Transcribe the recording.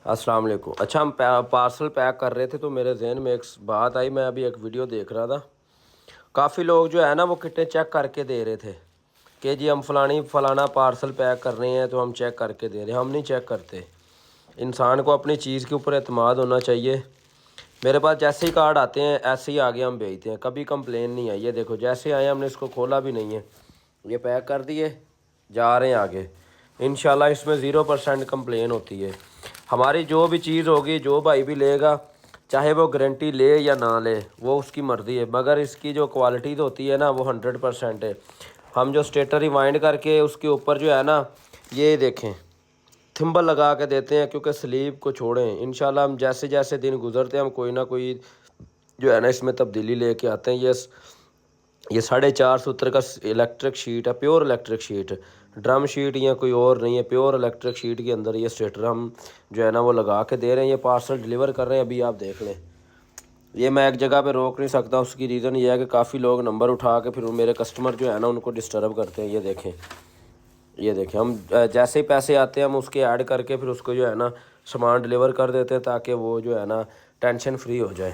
السلام علیکم۔ اچھا، ہم پارسل پیک کر رہے تھے تو میرے ذہن میں ایک بات آئی، میں ابھی ایک ویڈیو دیکھ رہا تھا، کافی لوگ جو ہے نا وہ کٹیں چیک کر کے دے رہے تھے کہ جی ہم فلانا پارسل پیک کر رہے ہیں تو ہم چیک کر کے دے رہے ہیں۔ ہم نہیں چیک کرتے، انسان کو اپنی چیز کے اوپر اعتماد ہونا چاہیے۔ میرے پاس جیسے ہی کارڈ آتے ہیں ایسے ہی آگے ہم بھیجتے ہیں، کبھی کمپلین نہیں آئی ہے۔ دیکھو جیسے آئے ہم نے اس کو کھولا بھی نہیں ہے، یہ پیک کر دیے، جا رہے ہیں آگے۔ انشاءاللہ اس میں 0% کمپلین ہوتی ہے۔ ہماری جو بھی چیز ہوگی، جو بھائی بھی لے گا، چاہے وہ گارنٹی لے یا نہ لے، وہ اس کی مرضی ہے، مگر اس کی جو کوالٹی ہوتی ہے نا وہ 100% ہے۔ ہم جو اسٹیٹر ریوائنڈ کر کے اس کے اوپر جو ہے نا، یہ دیکھیں تھمبل لگا کے دیتے ہیں کیونکہ سلیپ کو چھوڑیں۔ انشاءاللہ ہم جیسے جیسے دن گزرتے ہیں ہم کوئی نہ کوئی جو ہے نا اس میں تبدیلی لے کے آتے ہیں۔ یہ 450 سوتر کا الیکٹرک شیٹ ہے، pure electric sheet, drum sheet یا کوئی اور نہیں ہے، پیور الیکٹرک شیٹ کے اندر یہ اسٹیٹر ہم جو ہے نا وہ لگا کے دے رہے ہیں۔ یہ پارسل ڈیلیور کر رہے ہیں، ابھی آپ دیکھ لیں۔ یہ میں ایک جگہ پہ روک نہیں سکتا، اس کی ریزن یہ ہے کہ کافی لوگ نمبر اٹھا کے پھر میرے کسٹمر جو ہے نا ان کو ڈسٹرب کرتے ہیں۔ یہ دیکھیں ہم جیسے ہی پیسے آتے ہیں ہم اس کے ایڈ کر کے پھر اس کو جو ہے نا سامان ڈیلیور کر دیتے ہیں تاکہ وہ جو ہے نا ٹینشن فری ہو جائے۔